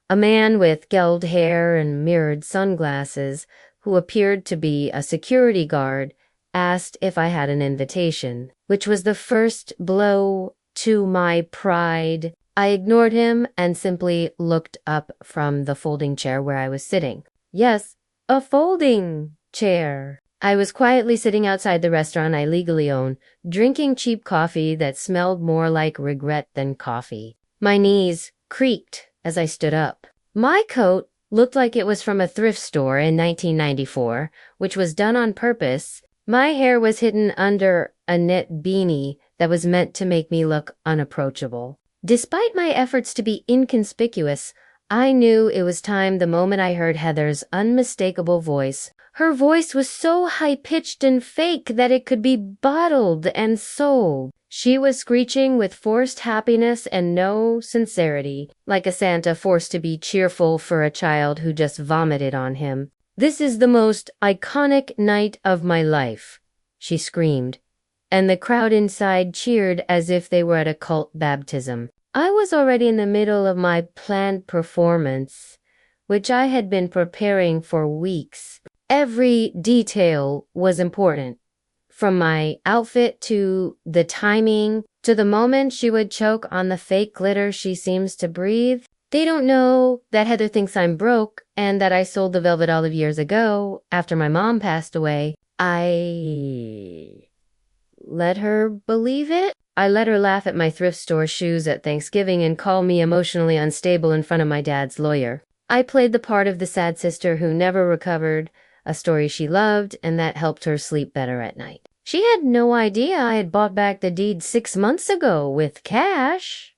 A man with gelled hair and mirrored sunglasses, who appeared to be a security guard, asked if I had an invitation, which was the first blow to my pride. I ignored him and simply looked up from the folding chair where I was sitting. Yes, a folding chair. I was quietly sitting outside the restaurant I legally own, drinking cheap coffee that smelled more like regret than coffee. My knees creaked as I stood up. My coat looked like it was from a thrift store in 1994, which was done on purpose. My hair was hidden under a knit beanie that was meant to make me look unapproachable. Despite my efforts to be inconspicuous, I knew it was time the moment I heard Heather's unmistakable voice. Her voice was so high-pitched and fake that it could be bottled and sold. She was screeching with forced happiness and no sincerity, like a Santa forced to be cheerful for a child who just vomited on him. "This is the most iconic night of my life," she screamed, and the crowd inside cheered as if they were at a cult baptism. I was already in the middle of my planned performance, which I had been preparing for weeks. Every detail was important, from my outfit to the timing to the moment she would choke on the fake glitter she seems to breathe. They don't know that Heather thinks I'm broke and that I sold the velvet olive years ago after my mom passed away. I let her believe it. I let her laugh at my thrift store shoes at Thanksgiving and call me emotionally unstable in front of my dad's lawyer. I played the part of the sad sister who never recovered, a story she loved, and that helped her sleep better at night. She had no idea I had bought back the deed 6 months ago with cash.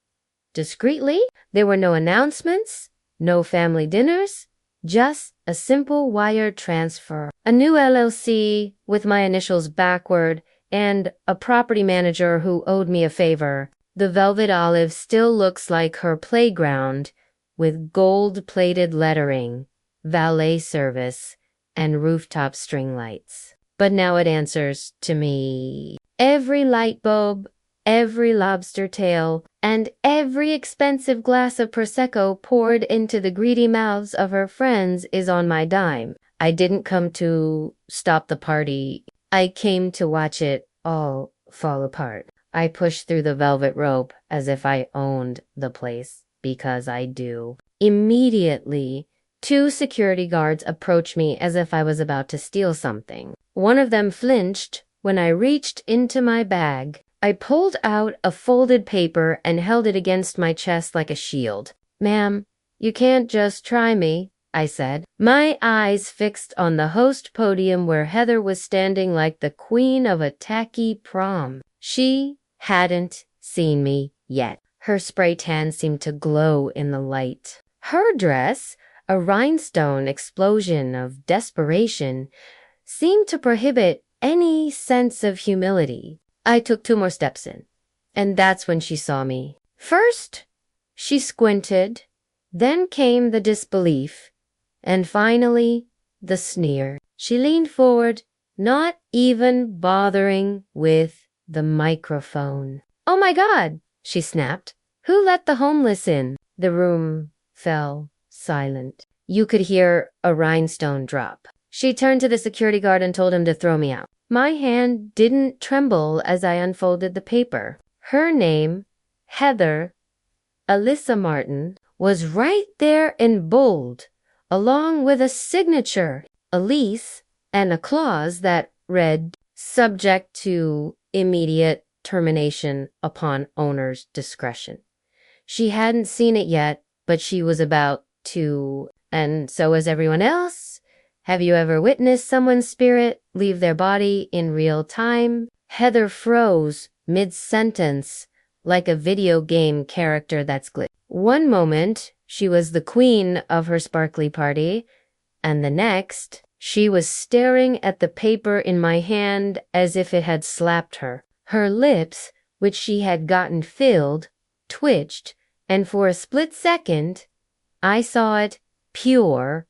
Discreetly, there were no announcements, no family dinners, just a simple wire transfer, a new LLC with my initials backward, and a property manager who owed me a favor. The Velvet Olive still looks like her playground, with gold-plated lettering, valet service, and rooftop string lights. But now it answers to me. Every light bulb, every lobster tail, and every expensive glass of Prosecco poured into the greedy mouths of her friends is on my dime. I didn't come to stop the party. I came to watch it all fall apart. I pushed through the velvet rope as if I owned the place, because I do. Immediately, 2 security guards approached me as if I was about to steal something. One of them flinched when I reached into my bag. I pulled out a folded paper and held it against my chest like a shield. "Ma'am, you can't just try me," I said, my eyes fixed on the host podium where Heather was standing like the queen of a tacky prom. She hadn't seen me yet. Her spray tan seemed to glow in the light. Her dress, a rhinestone explosion of desperation, seemed to prohibit any sense of humility. I took 2 more steps in, and that's when she saw me. First, she squinted, then came the disbelief, and finally, the sneer. She leaned forward, not even bothering with the microphone. "Oh my God," she snapped. "Who let the homeless in?" The room fell silent. You could hear a rhinestone drop. She turned to the security guard and told him to throw me out. My hand didn't tremble as I unfolded the paper. Her name, Heather Alyssa Martin, was right there in bold, along with a signature, a lease, and a clause that read, "Subject to immediate termination upon owner's discretion." She hadn't seen it yet, but she was about to, and so was everyone else. Have you ever witnessed someone's spirit leave their body in real time? Heather froze mid-sentence like a video game character that's glitched. One moment, she was the queen of her sparkly party, and the next, she was staring at the paper in my hand as if it had slapped her. Her lips, which she had gotten filled, twitched, and for a split second, I saw it pure,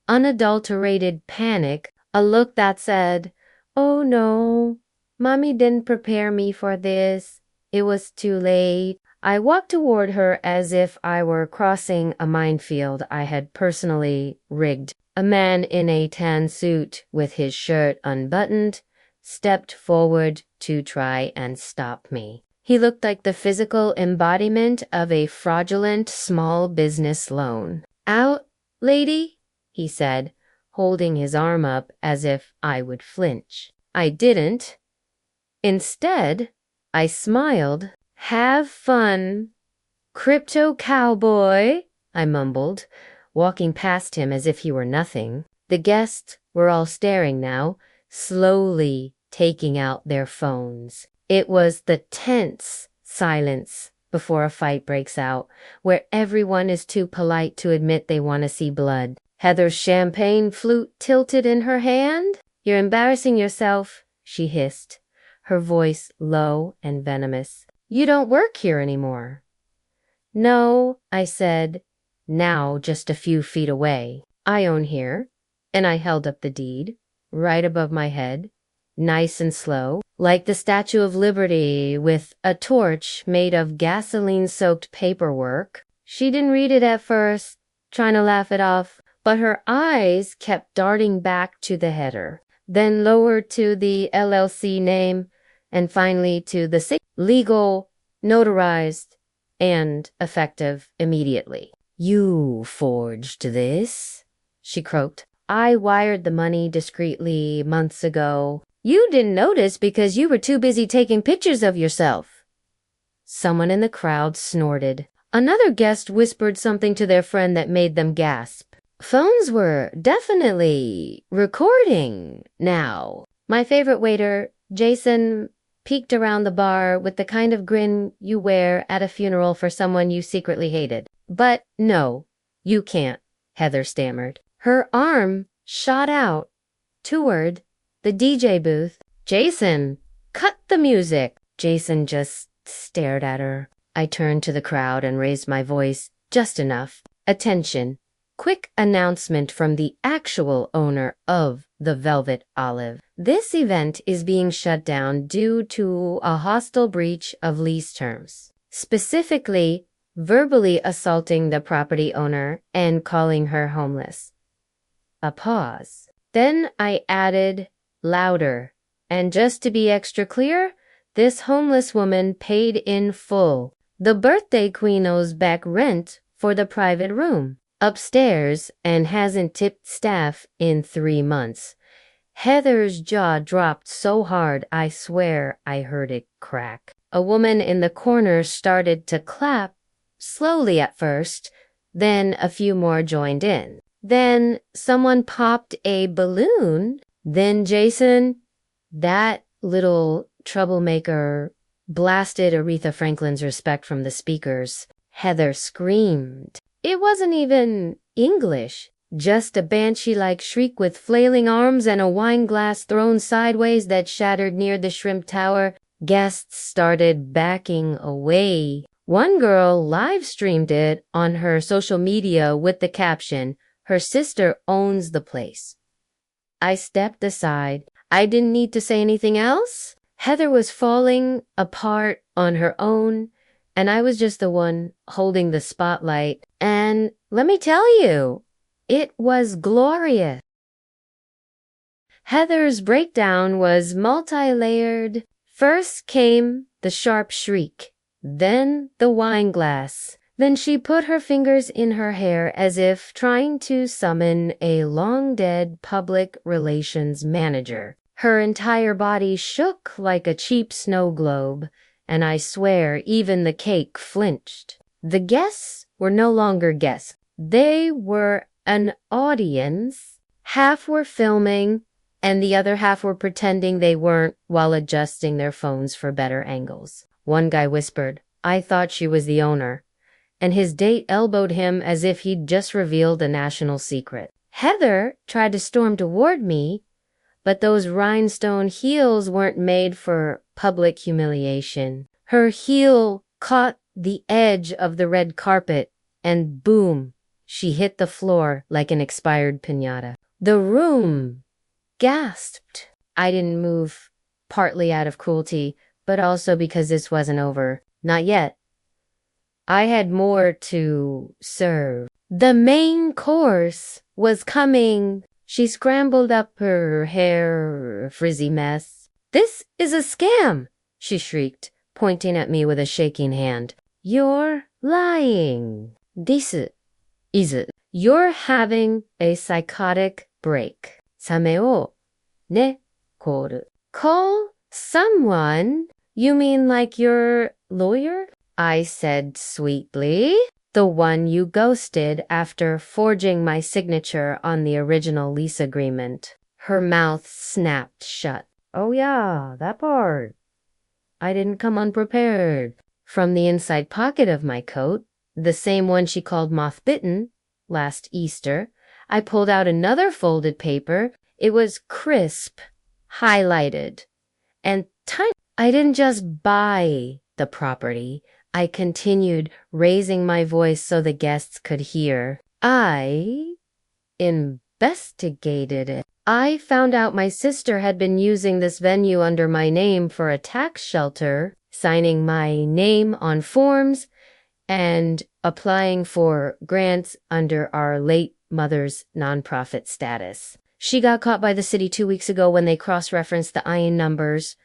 unadulterated panic, a look that said, "Oh no, Mommy didn't prepare me for this. It was too late. I walked toward her as if I were crossing a minefield I had personally rigged. A man in a tan suit with his shirt unbuttoned stepped forward to try and stop me. He looked like the physical embodiment of a fraudulent small business loan. "Out, lady?" he said, holding his arm up as if I would flinch. I didn't. Instead, I smiled. "Have fun, crypto cowboy," I mumbled, walking past him as if he were nothing. The guests were all staring now, slowly taking out their phones. It was the tense silence before a fight breaks out, where everyone is too polite to admit they want to see blood. Heather's champagne flute tilted in her hand. "You're embarrassing yourself," she hissed, her voice low and venomous. "You don't work here anymore." "No," I said, now just a few feet away. "I own here." And I held up the deed, right above my head, nice and slow, like the Statue of Liberty with a torch made of gasoline-soaked paperwork. She didn't read it at first, trying to laugh it off, but her eyes kept darting back to the header, then lowered to the LLC name, and finally to the legal, notarized, and effective immediately. "You forged this," she croaked. "I wired the money discreetly months ago." "You didn't notice because you were too busy taking pictures of yourself." Someone in the crowd snorted. Another guest whispered something to their friend that made them gasp. Phones were definitely recording now. My favorite waiter, Jason, peeked around the bar with the kind of grin you wear at a funeral for someone you secretly hated. "But no, you can't," Heather stammered. Her arm shot out toward the DJ booth. "Jason, cut the music." Jason just stared at her. I turned to the crowd and raised my voice just enough. "Attention. Quick announcement from the actual owner of the Velvet Olive. This event is being shut down due to a hostile breach of lease terms. Specifically, verbally assaulting the property owner and calling her homeless." A pause. Then I added louder, "And just to be extra clear, this homeless woman paid in full. The birthday queen owes back rent for the private room upstairs and hasn't tipped staff in 3 months. Heather's jaw dropped so hard I swear I heard it crack. A woman in the corner started to clap, slowly at first, then a few more joined in. Then someone popped a balloon. Then Jason, that little troublemaker, blasted Aretha Franklin's Respect from the speakers. Heather screamed. It wasn't even English, just a banshee-like shriek with flailing arms and a wine glass thrown sideways that shattered near the shrimp tower. Guests started backing away. One girl live-streamed it on her social media with the caption, "Her sister owns the place." I stepped aside. I didn't need to say anything else. Heather was falling apart on her own, and I was just the one holding the spotlight. And let me tell you, it was glorious. Heather's breakdown was multi-layered. First came the sharp shriek, then the wine glass. Then she put her fingers in her hair as if trying to summon a long-dead public relations manager. Her entire body shook like a cheap snow globe, and I swear even the cake flinched. The guests were no longer guests. They were an audience. Half were filming, and the other half were pretending they weren't while adjusting their phones for better angles. One guy whispered, "I thought she was the owner," and his date elbowed him as if he'd just revealed a national secret. Heather tried to storm toward me, but those rhinestone heels weren't made for public humiliation. Her heel caught the edge of the red carpet, and boom, she hit the floor like an expired piñata. The room gasped. I didn't move, partly out of cruelty, but also because this wasn't over. Not yet. I had more to serve. The main course was coming. She scrambled up her hair, frizzy mess. This is a scam, she shrieked, pointing at me with a shaking hand. You're lying. This is. You're having a psychotic break. サメをね、call. Call someone? You mean like your lawyer? I said sweetly. The one you ghosted after forging my signature on the original lease agreement. Her mouth snapped shut. Oh yeah, that part. I didn't come unprepared. From the inside pocket of my coat, the same one she called moth-bitten, last Easter, I pulled out another folded paper. It was crisp, highlighted, and tiny. I didn't just buy the property. I continued, raising my voice so the guests could hear. I investigated it. I found out my sister had been using this venue under my name for a tax shelter, signing my name on forms and applying for grants under our late mother's nonprofit status. She got caught by the city 2 weeks ago when they cross-referenced the IN numbers.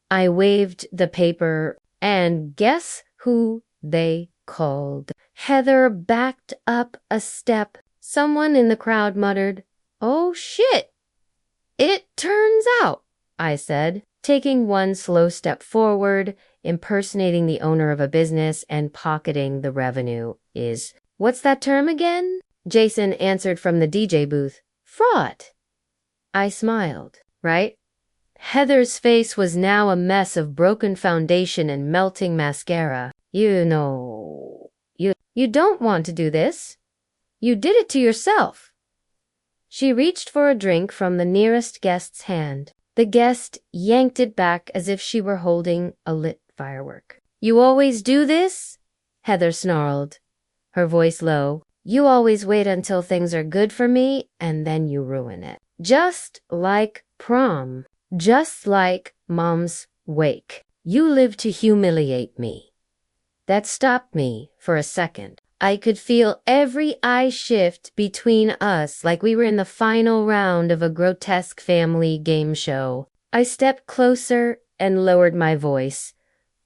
I waved the paper, and guess who they called? Heather backed up a step. Someone in the crowd muttered, "Oh shit! It turns out," I said, taking one slow step forward, impersonating the owner of a business and pocketing the revenue. What's that term again? Jason answered from the DJ booth. Fraud. I smiled. Right? Heather's face was now a mess of broken foundation and melting mascara. You know, you don't want to do this. You did it to yourself. She reached for a drink from the nearest guest's hand. The guest yanked it back as if she were holding a lit firework. You always do this? Heather snarled, her voice low. You always wait until things are good for me and then you ruin it. Just like prom. Just like Mom's wake. You live to humiliate me. That stopped me for a second. I could feel every eye shift between us like we were in the final round of a grotesque family game show. I stepped closer and lowered my voice.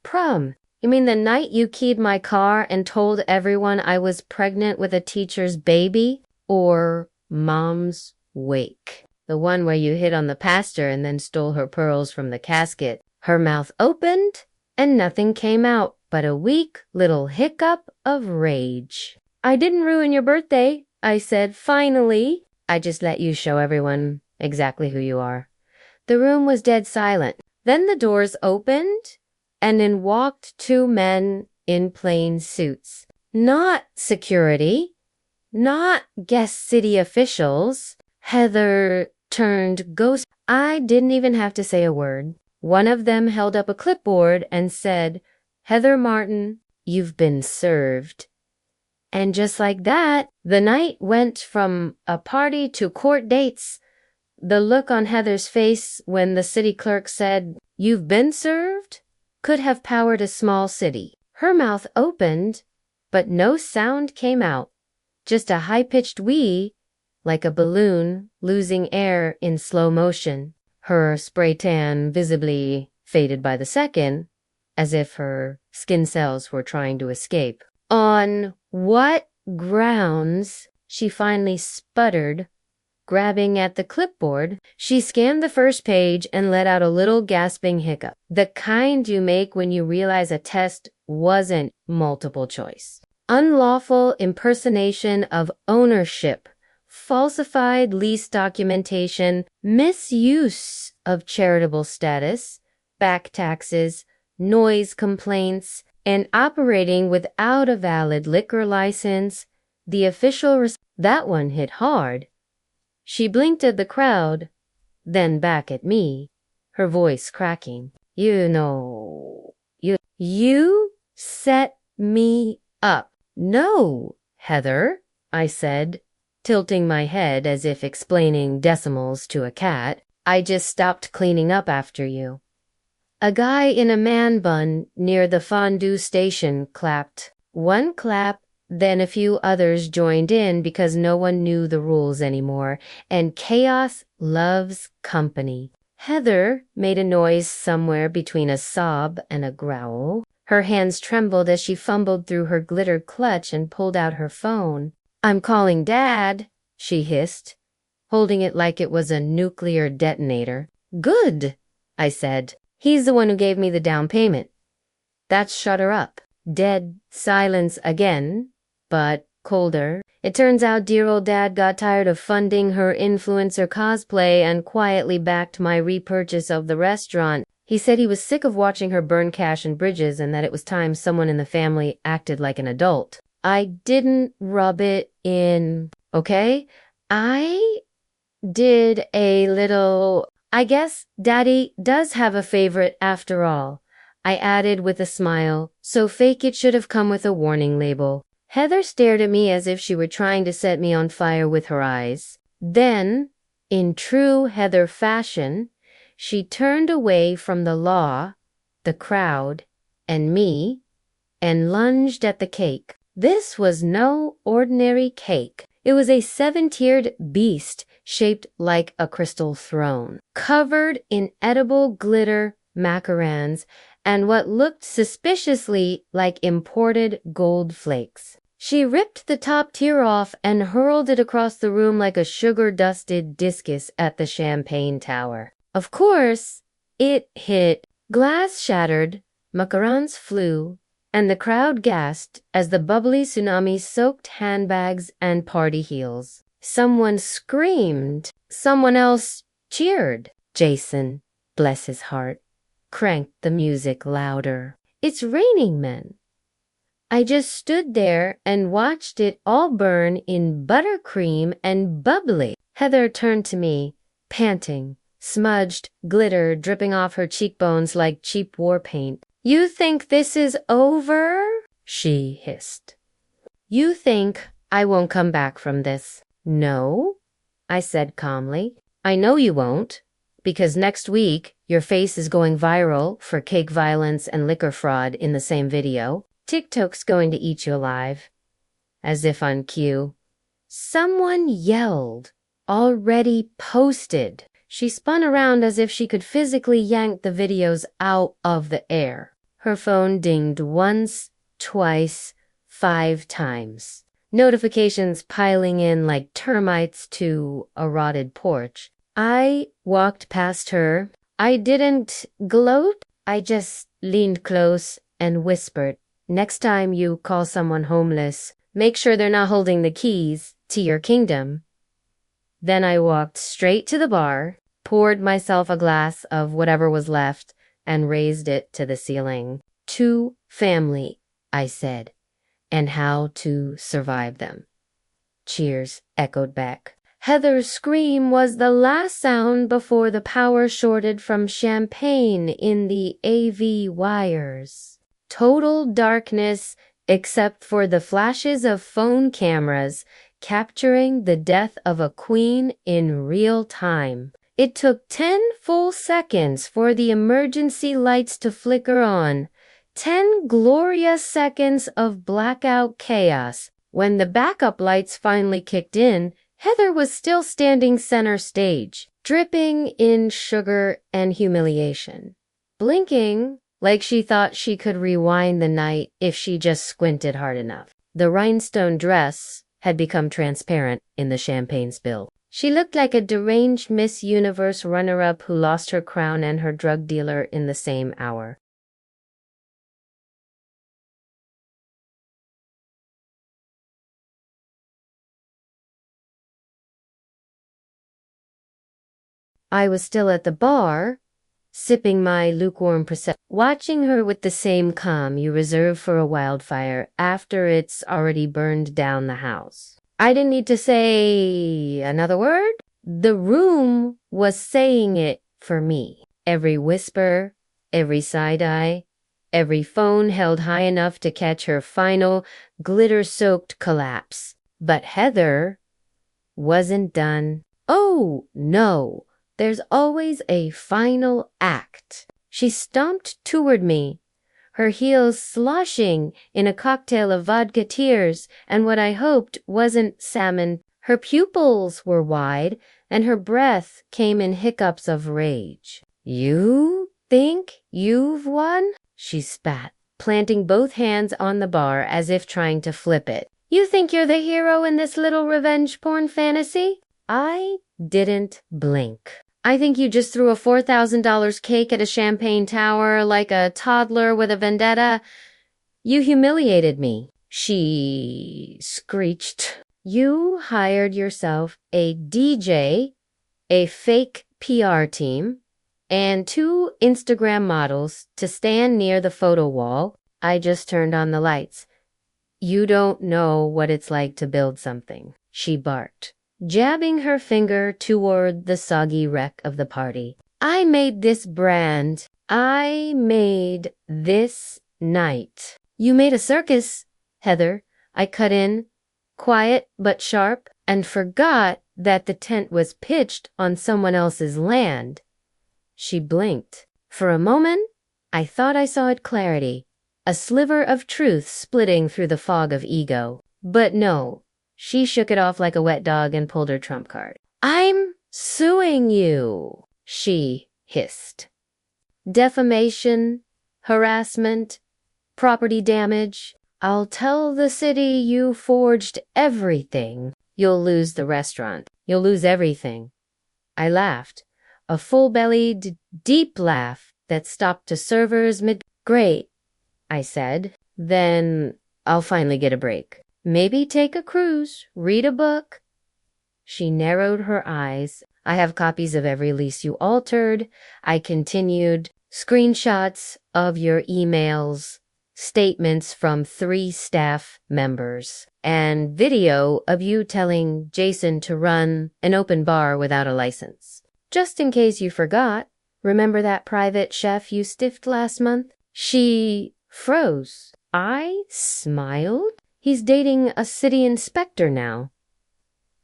Prom, you mean the night you keyed my car and told everyone I was pregnant with a teacher's baby? Or Mom's wake? The one where you hit on the pastor and then stole her pearls from the casket. Her mouth opened and nothing came out but a weak little hiccup of rage. I didn't ruin your birthday, I said, finally. I just let you show everyone exactly who you are. The room was dead silent. Then the doors opened and in walked 2 men in plain suits. Not security, not guest city officials. Heather turned ghost. I didn't even have to say a word. One of them held up a clipboard and said, Heather Martin, you've been served. And just like that, the night went from a party to court dates. The look on Heather's face when the city clerk said, you've been served, could have powered a small city. Her mouth opened, but no sound came out. Just a high-pitched wee, like a balloon losing air in slow motion. Her spray tan visibly faded by the second, as if her skin cells were trying to escape. On what grounds? She finally sputtered, grabbing at the clipboard. She scanned the first page and let out a little gasping hiccup. The kind you make when you realize a test wasn't multiple choice. Unlawful impersonation of ownership, falsified lease documentation, misuse of charitable status, back taxes, noise complaints, and operating without a valid liquor license. The official that one hit hard. She blinked at the crowd, then back at me, her voice cracking. You know, you set me up. No, Heather, I said, tilting my head as if explaining decimals to a cat. I just stopped cleaning up after you. A guy in a man bun near the fondue station clapped. One clap, then a few others joined in because no one knew the rules anymore, and chaos loves company. Heather made a noise somewhere between a sob and a growl. Her hands trembled as she fumbled through her glitter clutch and pulled out her phone. "I'm calling Dad," she hissed, holding it like it was a nuclear detonator. "Good," I said. "He's the one who gave me the down payment." That shut her up. Dead silence again, but colder. It turns out dear old Dad got tired of funding her influencer cosplay and quietly backed my repurchase of the restaurant. He said he was sick of watching her burn cash and bridges and that it was time someone in the family acted like an adult. I didn't rub it in, okay? I did a little. I guess Daddy does have a favorite after all, I added with a smile, so fake it should have come with a warning label. Heather stared at me as if she were trying to set me on fire with her eyes. Then, in true Heather fashion, she turned away from the law, the crowd, and me, and lunged at the cake. This was no ordinary cake. It was a 7-tiered beast shaped like a crystal throne, covered in edible glitter macarons and what looked suspiciously like imported gold flakes. She ripped the top tier off and hurled it across the room like a sugar-dusted discus at the champagne tower. Of course, it hit. Glass shattered, macarons flew, and the crowd gasped as the bubbly tsunami soaked handbags and party heels. Someone screamed. Someone else cheered. Jason, bless his heart, cranked the music louder. "It's raining men." I just stood there and watched it all burn in buttercream and bubbly. Heather turned to me, panting, smudged glitter dripping off her cheekbones like cheap war paint. "You think this is over?" she hissed. "You think I won't come back from this?" "No," I said calmly. "I know you won't, because next week your face is going viral for cake violence and liquor fraud in the same video. TikTok's going to eat you alive." As if on cue, someone yelled, "Already posted." She spun around as if she could physically yank the videos out of the air. Her phone dinged once, twice, 5 times. Notifications piling in like termites to a rotted porch. I walked past her. I didn't gloat. I just leaned close and whispered, "Next time you call someone homeless, make sure they're not holding the keys to your kingdom." Then I walked straight to the bar, poured myself a glass of whatever was left, and raised it to the ceiling. "To family," I said, "and how to survive them." Cheers echoed back. Heather's scream was the last sound before the power shorted from champagne in the AV wires. Total darkness except for the flashes of phone cameras capturing the death of a queen in real time. It took 10 full seconds for the emergency lights to flicker on. 10 glorious seconds of blackout chaos. When the backup lights finally kicked in, Heather was still standing center stage, dripping in sugar and humiliation, blinking like she thought she could rewind the night if she just squinted hard enough. The rhinestone dress had become transparent in the champagne spill. She looked like a deranged Miss Universe runner-up who lost her crown and her drug dealer in the same hour. I was still at the bar, sipping my lukewarm Prosecco, watching her with the same calm you reserve for a wildfire after it's already burned down the house. I didn't need to say another word. The room was saying it for me. Every whisper, every side-eye, every phone held high enough to catch her final, glitter-soaked collapse. But Heather wasn't done. Oh, no. There's always a final act. She stomped toward me, her heels sloshing in a cocktail of vodka tears and what I hoped wasn't salmon. Her pupils were wide, and her breath came in hiccups of rage. "You think you've won?" she spat, planting both hands on the bar as if trying to flip it. "You think you're the hero in this little revenge porn fantasy?" I didn't blink. "I think you just threw a $4,000 cake at a champagne tower like a toddler with a vendetta. You humiliated me," she screeched. "You hired yourself a DJ, a fake PR team, and 2 Instagram models to stand near the photo wall." I just turned on the lights. "You don't know what it's like to build something," she barked, jabbing her finger toward the soggy wreck of the party. "I made this brand. I made this night." "You made a circus, Heather," I cut in, quiet but sharp, and forgot that the tent was pitched on someone else's land. She blinked. For a moment, I thought I saw it clarity, a sliver of truth splitting through the fog of ego. But no, she shook it off like a wet dog and pulled her trump card. "I'm suing you," she hissed. "Defamation, harassment, property damage. I'll tell the city you forged everything. You'll lose the restaurant. You'll lose everything." I laughed, a full-bellied, deep laugh that stopped a server's mid. "Great," I said. "Then I'll finally get a break. Maybe take a cruise, read a book." She narrowed her eyes. "I have copies of every lease you altered." I continued. "Screenshots of your emails, statements from 3 staff members, and video of you telling Jason to run an open bar without a license. Just in case you forgot, remember that private chef you stiffed last month?" She froze. I smiled. "He's dating a city inspector now."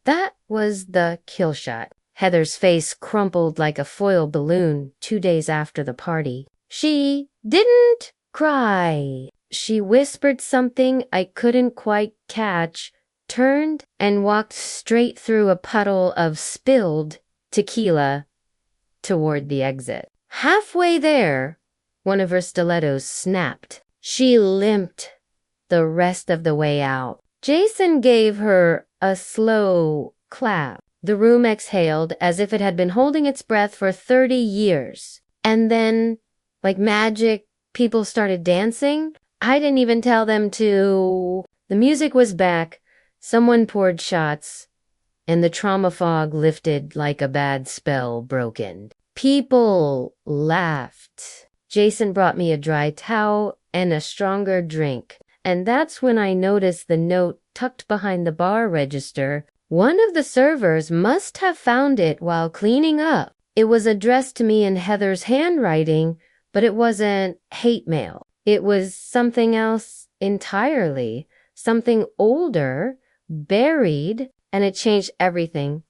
That was the kill shot. Heather's face crumpled like a foil balloon 2 days after the party. She didn't cry. She whispered something I couldn't quite catch, turned, and walked straight through a puddle of spilled tequila toward the exit. Halfway there, one of her stilettos snapped. She limped the rest of the way out. Jason gave her a slow clap. The room exhaled as if it had been holding its breath for 30 years. And then, like magic, people started dancing. I didn't even tell them to. The music was back. Someone poured shots, and the trauma fog lifted like a bad spell broken. People laughed. Jason brought me a dry towel and a stronger drink, and that's when I noticed the note tucked behind the bar register. One of the servers must have found it while cleaning up. It was addressed to me in Heather's handwriting, but it wasn't hate mail. It was something else entirely, something older, buried, and it changed everything.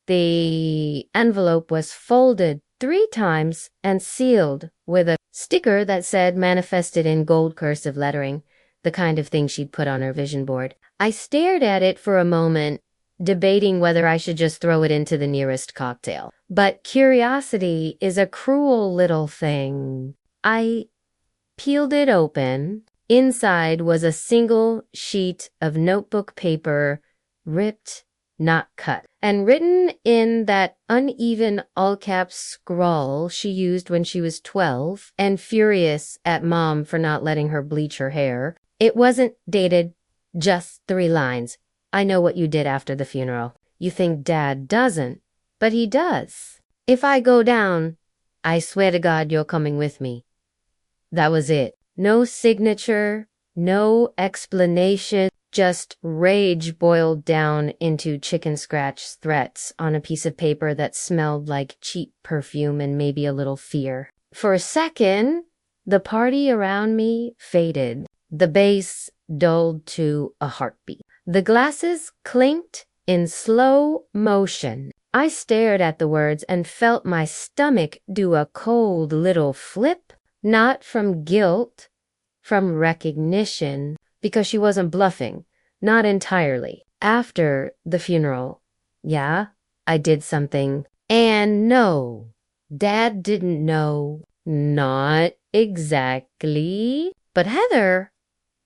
The envelope was folded 3 times and sealed with a sticker that said manifested in gold cursive lettering, the kind of thing she'd put on her vision board. I stared at it for a moment, debating whether I should just throw it into the nearest cocktail. But curiosity is a cruel little thing. I peeled it open. Inside was a single sheet of notebook paper, ripped, not cut, and written in that uneven all-caps scrawl she used when she was 12 and furious at Mom for not letting her bleach her hair. It wasn't dated, just 3 lines. "I know what you did after the funeral. You think Dad doesn't, but he does. If I go down, I swear to God you're coming with me." That was it. No signature, no explanation, just rage boiled down into chicken scratch threats on a piece of paper that smelled like cheap perfume and maybe a little fear. For a second, the party around me faded. The bass dulled to a heartbeat. The glasses clinked in slow motion. I stared at the words and felt my stomach do a cold little flip, not from guilt, from recognition because she wasn't bluffing. Not entirely. After the funeral, yeah, I did something. And no, Dad didn't know. Not exactly. But Heather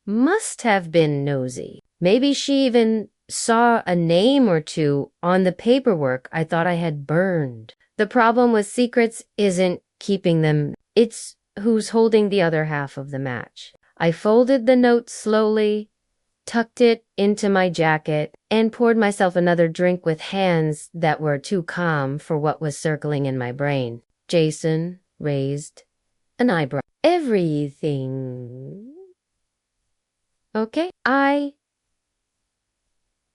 must have been nosy. Maybe she even saw a name or two on the paperwork I thought I had burned. The problem with secrets isn't keeping them, it's who's holding the other half of the match. I folded the note slowly, tucked it into my jacket, and poured myself another drink with hands that were too calm for what was circling in my brain. Jason raised an eyebrow. Everything okay? I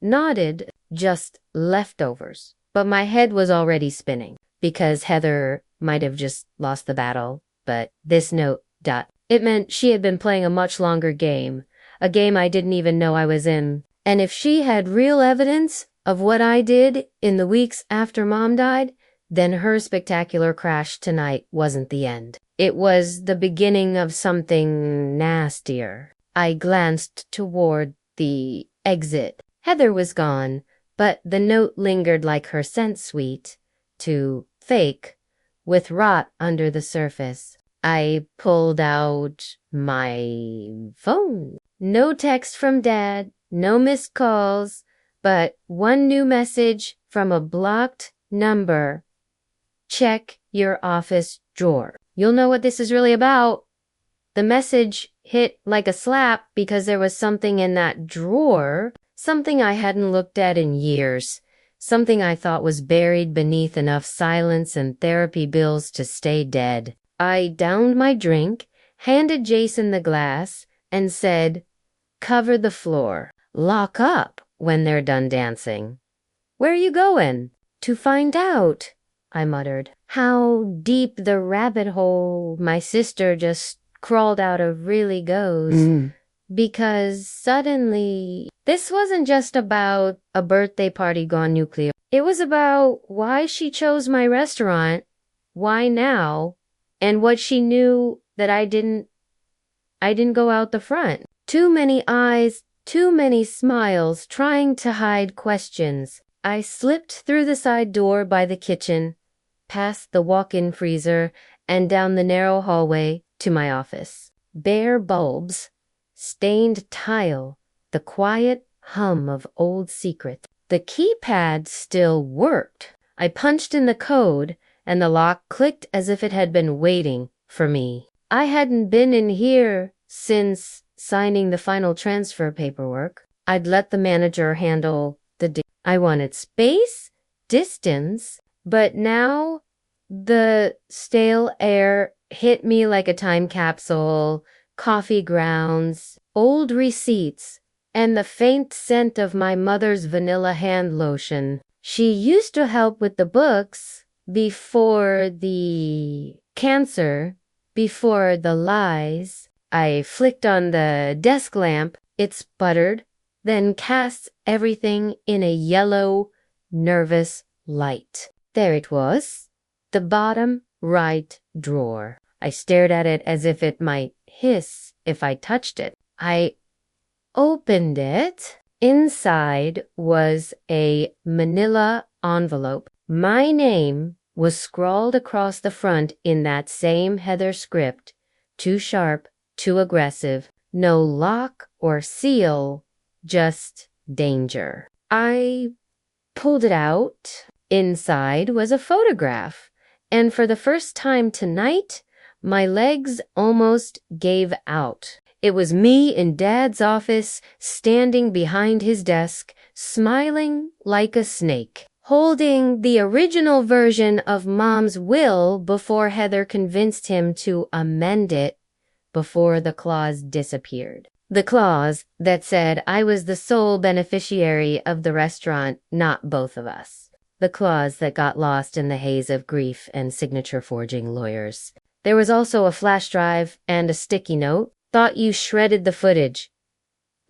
nodded, just leftovers. But my head was already spinning, because Heather might have just lost the battle, but this note, it meant she had been playing a much longer game, a game I didn't even know I was in. And if she had real evidence of what I did in the weeks after Mom died, then her spectacular crash tonight wasn't the end. It was the beginning of something nastier. I glanced toward the exit. Heather was gone, but the note lingered like her scent sweet, to fake, with rot under the surface. I pulled out my phone. No text from Dad, no missed calls, but one new message from a blocked number. Check your office drawer. You'll know what this is really about. The message hit like a slap because there was something in that drawer, something I hadn't looked at in years, something I thought was buried beneath enough silence and therapy bills to stay dead. I downed my drink, handed Jason the glass, and said, "Cover the floor. Lock up when they're done dancing." "Where are you going?" "To find out," I muttered, "how deep the rabbit hole my sister just crawled out of really goes." Because suddenly, this wasn't just about a birthday party gone nuclear. It was about why she chose my restaurant, why now, and what she knew that I didn't go out the front. Too many eyes, too many smiles trying to hide questions. I slipped through the side door by the kitchen, past the walk-in freezer, and down the narrow hallway to my office. Bare bulbs, stained tile, the quiet hum of old secrets. The keypad still worked. I punched in the code, and the lock clicked as if it had been waiting for me. I hadn't been in here since signing the final transfer paperwork. I'd let the manager handle I wanted space, distance, but now the stale air hit me like a time capsule, coffee grounds, old receipts, and the faint scent of my mother's vanilla hand lotion. She used to help with the books before the cancer, before the lies. I flicked on the desk lamp. It sputtered, then cast everything in a yellow, nervous light. There it was, the bottom right drawer. I stared at it as if it might hiss if I touched it. I opened it. Inside was a manila envelope. My name was scrawled across the front in that same Heather script, too sharp, too aggressive, no lock or seal, just danger. I pulled it out. Inside was a photograph, and for the first time tonight, my legs almost gave out. It was me in Dad's office, standing behind his desk, smiling like a snake, holding the original version of Mom's will before Heather convinced him to amend it, before the clause disappeared. The clause that said I was the sole beneficiary of the restaurant, not both of us. The clause that got lost in the haze of grief and signature-forging lawyers. There was also a flash drive and a sticky note. Thought you shredded the footage.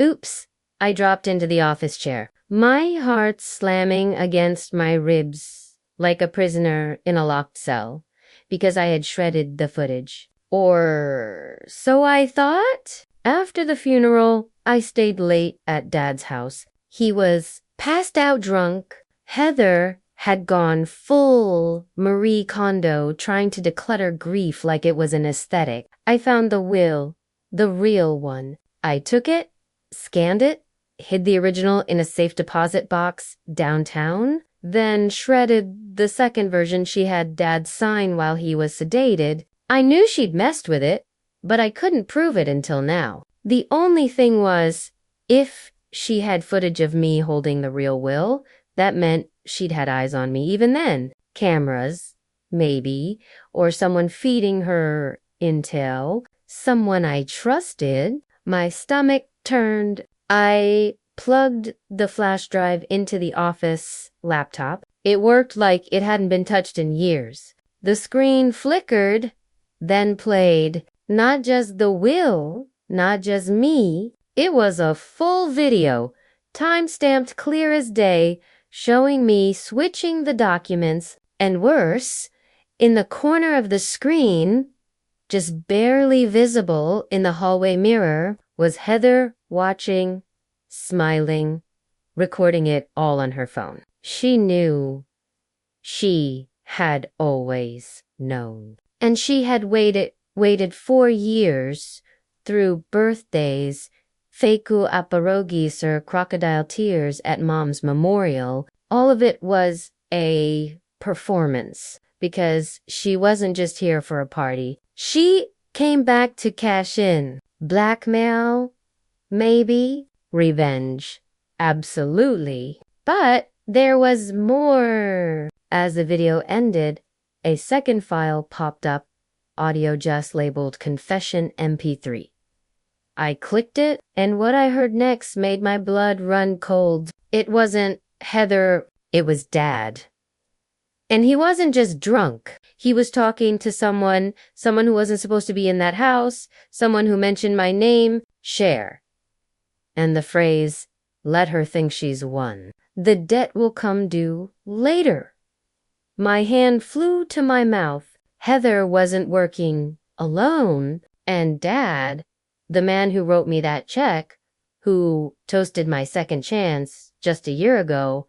Oops. I dropped into the office chair, my heart slamming against my ribs like a prisoner in a locked cell, because I had shredded the footage. Or so I thought. After the funeral, I stayed late at Dad's house. He was passed out drunk. Heather had gone full Marie Kondo, trying to declutter grief like it was an aesthetic. I found the will, the real one. I took it, scanned it, hid the original in a safe deposit box downtown, then shredded the second version she had Dad sign while he was sedated. I knew she'd messed with it, but I couldn't prove it until now. The only thing was, if she had footage of me holding the real will, that meant she'd had eyes on me even then. Cameras, maybe, or someone feeding her intel, someone I trusted. My stomach turned. I plugged the flash drive into the office laptop. It worked like it hadn't been touched in years. The screen flickered, then played. Not just the will, not just me. It was a full video, time-stamped clear as day, showing me switching the documents, and worse, in the corner of the screen, just barely visible in the hallway mirror, was Heather watching, smiling, recording it all on her phone. She knew. She had always known. And she had waited 4 years through birthdays, feiku aparogis or crocodile tears at Mom's memorial. All of it was a performance because she wasn't just here for a party. She came back to cash in. Blackmail? Maybe. Revenge? Absolutely. But there was more. As the video ended, a second file popped up, audio just labeled Confession MP3. I clicked it, and what I heard next made my blood run cold. It wasn't Heather, it was Dad. And he wasn't just drunk. He was talking to someone who wasn't supposed to be in that house, someone who mentioned my name, Cher. And the phrase, let her think she's won. The debt will come due later. My hand flew to my mouth. Heather wasn't working alone, and Dad, the man who wrote me that check, who toasted my second chance just a year ago,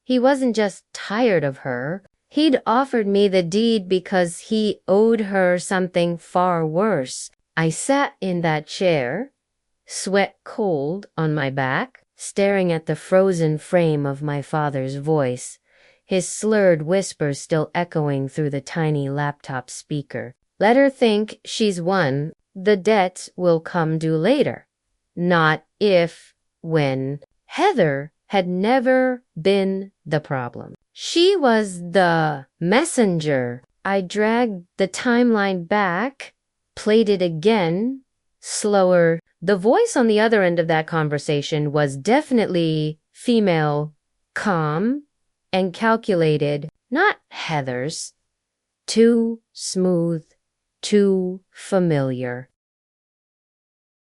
he wasn't just tired of her. He'd offered me the deed because he owed her something far worse. I sat in that chair, sweat cold on my back, staring at the frozen frame of my father's voice, his slurred whispers still echoing through the tiny laptop speaker. Let her think she's won. The debt will come due later. Not if, when. Heather had never been the problem. She was the messenger. I dragged the timeline back, played it again, slower. The voice on the other end of that conversation was definitely female, calm, and calculated, not Heather's. Too smooth, too familiar.